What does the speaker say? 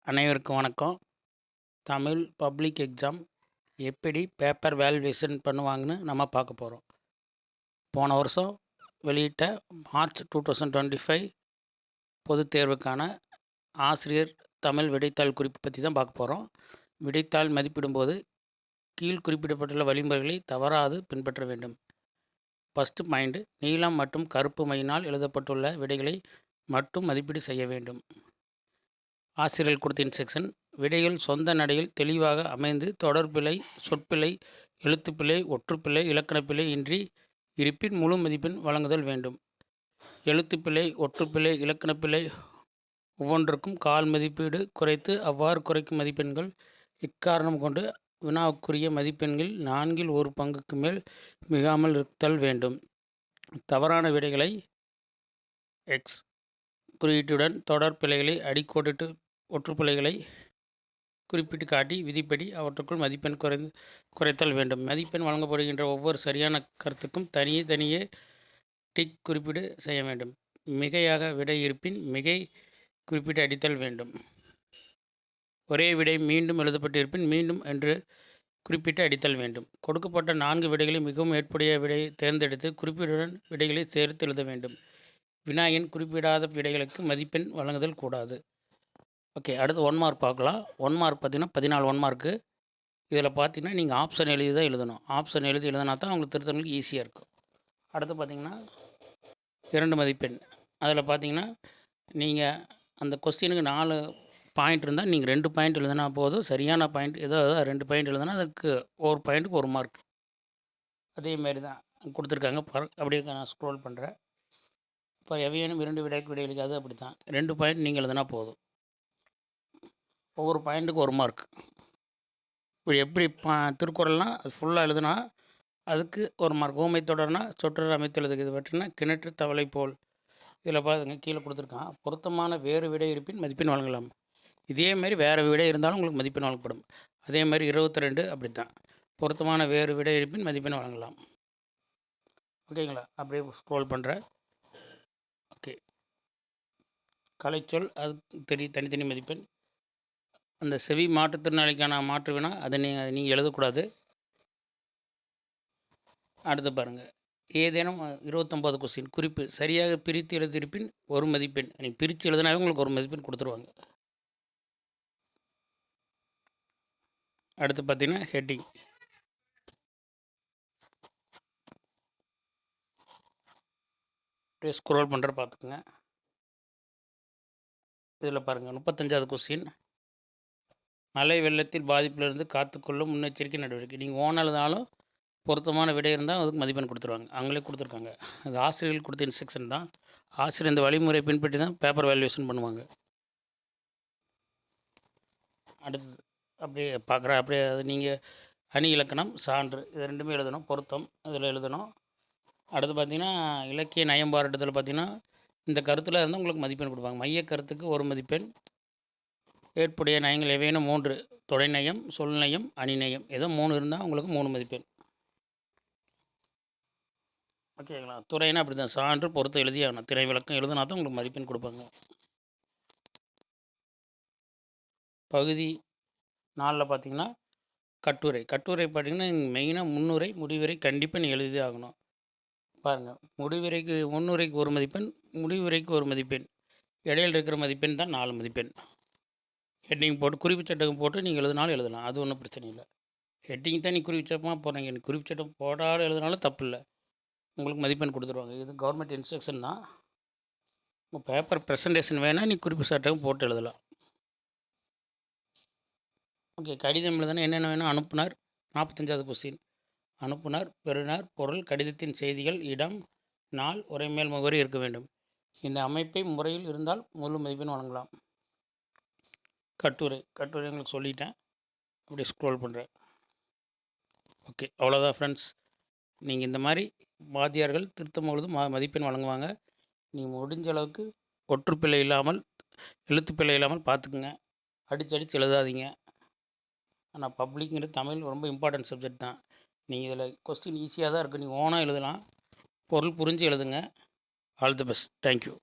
அனைவருக்கும் வணக்கம். Tamil public exam எப்படி பேப்பர் வேல்யூவேஷன் பண்ணுவாங்கன்னு நம்ம பார்க்க போகிறோம். போன வருஷம் வெளியிட்ட மார்ச் 2025 பொதுத் தேர்வுக்கான ஆசிரியர் தமிழ் விடைத்தாள் குறிப்பு பற்றி தான் பார்க்க போகிறோம். விடைத்தாள் மதிப்பிடும்போது கீழ் குறிப்பிடப்பட்டுள்ள வழிமுறைகளை தவறாது பின்பற்ற வேண்டும். ஃபஸ்ட்டு பாயிண்ட், நீலம் மற்றும் கருப்பு மையினால் எழுதப்பட்டுள்ள விடைகளை மட்டும் மதிப்பீடு செய்ய வேண்டும். ஆசிரியர்கள் கொடுத்த இன்ஸ்ட்ரக்ஷன்: விடைகள் சொந்த நடையில் தெளிவாக அமைந்து தொடர்பிழை, சொற்பிழை, எழுத்துப்பிழை, ஒற்றுப்பிழை, இலக்கணப்பிழை இன்றி இருப்பின் முழு மதிப்பெண் வழங்குதல் வேண்டும். எழுத்துப்பிழை, ஒற்றுப்பிழை, இலக்கணப்பிழை ஒவ்வொன்றுக்கும் கால் மதிப்பீடு குறைத்து அவ்வாறு குறைக்கும் மதிப்பெண்கள் இக்காரணம் கொண்டு வினாவுக்குரிய மதிப்பெண்களில் 4/1 பங்குக்கு மேல் மிகாமல் இருத்தல் வேண்டும். தவறான விடைகளை எக்ஸ் குறியீட்டுடன், தொடர் பிழைகளை அடிக்கோடிட்டு, ஒற்றுப்பிழைகளை குறிப்பிட்டு காட்டி விதிப்படி அவற்றுக்குள் மதிப்பெண் குறைத்தல் வேண்டும். மதிப்பெண் வழங்கப்படுகின்ற ஒவ்வொரு சரியான கருத்துக்கும் தனியே டிக் குறிப்பீடு செய்ய வேண்டும். மிகையாக விடை இருப்பின் மிகை குறிப்பிட்டு அடித்தல் வேண்டும். ஒரே விடை மீண்டும் எழுதப்பட்டு இருப்பின் மீண்டும் என்று குறிப்பிட்டு அடித்தல் வேண்டும். கொடுக்கப்பட்ட 4 விடைகளில் மிகவும் ஏற்புடைய விடையை தேர்ந்தெடுத்து குறிப்பீடுடன் விடைகளை சேர்த்து எழுத வேண்டும். வினாயின் குறிப்பிடாத விடைகளுக்கு மதிப்பெண் வழங்குதல் கூடாது. ஓகே, அடுத்து 1 மார்க் பார்க்கலாம். 1 மார்க் பார்த்திங்கன்னா 14 1 மார்க்கு. இதில் பார்த்தீங்கன்னா நீங்கள் ஆப்ஷன் எழுதி தான் எழுதணும். ஆப்ஷன் எழுதினா தான் உங்களுக்கு திருத்தங்களுக்கு ஈஸியாக இருக்கும். அடுத்து பார்த்திங்கன்னா 2 மதிப்பெண். அதில் பார்த்தீங்கன்னா நீங்கள் அந்த கொஸ்டினுக்கு 4 பாயிண்ட் இருந்தால் நீங்கள் 2 பாயிண்ட் எழுதினா போதும். சரியான பாயிண்ட் ஏதோ 2 பாயிண்ட் எழுதினா அதுக்கு ஒரு பாயிண்ட்டுக்கு 1 மார்க். அதேமாரி தான் கொடுத்துருக்காங்க. அப்படியே நான் ஸ்க்ரோல் பண்ணுறேன். இப்போ எவையேனும் 2 விடைகளுக்கு அது அப்படி தான் 2 பாயிண்ட் நீங்கள் எழுதினா போதும். ஒவ்வொரு பாயிண்ட்டுக்கு 1 மார்க். இப்படி எப்படி திருக்குறள்லாம் அது ஃபுல்லாக எழுதுனா அதுக்கு 1 மார்க். ஊமை தொடர்னா சொற்றொடர் அமைத்து எழுதுக்கு. இது பற்றினா கிணற்று தவளை போல். இதில் பாருங்க கீழே கொடுத்துருக்கான். பொருத்தமான வேறு விடை இருப்பின் மதிப்பெண் வழங்கலாம். இதேமாரி வேறு விடை இருந்தாலும் உங்களுக்கு மதிப்பெண் வழங்கப்படும். அதேமாதிரி 22 அப்படி தான். பொருத்தமான வேறு விடை இருப்பின் மதிப்பெண் வழங்கலாம். ஓகேங்களா? அப்படியே ஸ்க்ரோல் பண்ணுறேன். ஓகே, கலைச்சொல் அது தனித்தனி மதிப்பெண். அந்த செவி மாற்றுத்திறனாளிக்கான மாற்று வினா அதை நீங்கள் எழுதக்கூடாது. அடுத்து பாருங்கள், ஏதேனும் 29 கொஸ்டின் குறிப்பு சரியாக பிரித்து எழுதியிருப்பின் 1 மதிப்பெண். நீங்கள் பிரித்து எழுதினாவே உங்களுக்கு 1 மதிப்பெண் கொடுத்துருவாங்க. அடுத்து பார்த்தீங்கன்னா ஹெட்டிங். அப்படியே ஸ்க்ரோல் பண்ணுற பார்த்துக்குங்க. இதில் பாருங்கள் 35வது கொஸ்டின், மழை வெள்ளத்தில் பாதிப்பிலிருந்து காத்துக்கொள்ளும் முன்னெச்சரிக்கை நடவடிக்கை. நீங்கள் ஓன் எழுதினாலும் பொருத்தமான விடை இருந்தால் அதுக்கு மதிப்பெண் கொடுத்துருவாங்க. அவங்களே கொடுத்துருக்காங்க. அது ஆசிரியர்கள் கொடுத்த இன்ஸ்ட்ரக்ஷன் தான். ஆசிரியர் இந்த வழிமுறை பின்பற்றி தான் பேப்பர் வேல்யூவேஷன் பண்ணுவாங்க. அடுத்தது அப்படியே பார்க்குறேன். அப்படியே அது நீங்கள் அணி இலக்கணம், சான்று இது 2மே எழுதணும். பொருத்தம் இதில் எழுதணும். அடுத்து பார்த்திங்கன்னா இலக்கிய நயம் பாராட்டுதல். பார்த்திங்கன்னா இந்த கருத்தில் இருந்தால் உங்களுக்கு மதிப்பெண் கொடுப்பாங்க. மைய கருத்துக்கு 1 மதிப்பெண். ஏற்புடைய நயங்கள் எவையேனும் 3, தொடைநயம், சொல்நயம், அணிநயம் ஏதோ 3 இருந்தால் உங்களுக்கு 3 மதிப்பெண். ஓகேங்களா? துறைனா அப்படி தான். சான்று பொறுத்து எழுதி ஆகணும். திரை விளக்கம் எழுதினா தான் உங்களுக்கு மதிப்பெண் கொடுப்பாங்க. பகுதி 4 பார்த்திங்கன்னா கட்டுரை. கட்டுரை பார்த்திங்கன்னா மெயினாக முன்னுரை, முடிவுரை கண்டிப்பாக நீங்கள் எழுதி ஆகணும். பாருங்கள், முன்னுரைக்கு 1 மதிப்பெண், முடிவுரைக்கு 1 மதிப்பெண், இடையில் இருக்கிற மதிப்பெண் தான் 4 மதிப்பெண். ஹெட்டிங் போட்டு குறிப்புச்சட்டம் போட்டு நீங்கள் எழுதினாலும் எழுதலாம். அது ஒன்றும் பிரச்சனை இல்லை. ஹெட்டிங் தான் நீங்கள் குறிப்புச்சட்டமாக போடுறீங்க. எனக்கு குறிப்புச்சட்டம் போடாமல் எழுதினாலும் தப்பு இல்லை, உங்களுக்கு மதிப்பெண் கொடுத்துருவாங்க. இது கவர்மெண்ட் இன்ஸ்ட்ரக்ஷன் தான். உங்கள் பேப்பர் ப்ரெசன்டேஷன் வேணால் நீ குறிப்பு சட்டம் போட்டு எழுதலாம். ஓகே, கடிதம் எழுதுனா என்னென்ன வேணும்? அனுப்புனர் 45வது கொஸ்டின். அனுப்புனர், பெறுநர், பொருள், கடிதத்தின் செய்திகள், இடம், நாள், உரைமேல் முகவரி இருக்க வேண்டும். இந்த அமைப்பை முறையில் இருந்தால் முழு மதிப்பெண் வழங்கலாம். கட்டுரை உங்களுக்கு சொல்லிட்டேன். அப்படி ஸ்க்ரோல் பண்ணுறேன். ஓகே, அவ்வளோதான் ஃப்ரெண்ட்ஸ். நீங்கள் இந்த மாதிரி வாத்தியார்கள் திருத்தும் பொழுது மதிப்பெண் வழங்குவாங்க. நீங்கள் முடிஞ்ச அளவுக்கு ஒற்றுப்பிழை இல்லாமல், எழுத்துப்பிழை இல்லாமல் பார்த்துக்குங்க. அடித்து எழுதாதீங்க. ஆனால் பப்ளிக்ங்கிறது தமிழ் ரொம்ப இம்பார்ட்டன்ட் சப்ஜெக்ட் தான். நீங்கள் இதில் கொஸ்டின் ஈஸியாக தான் இருக்குது. நீங்கள் ஓனாக எழுதலாம். பொருள் புரிஞ்சு எழுதுங்க. All the best. தேங்க்யூ.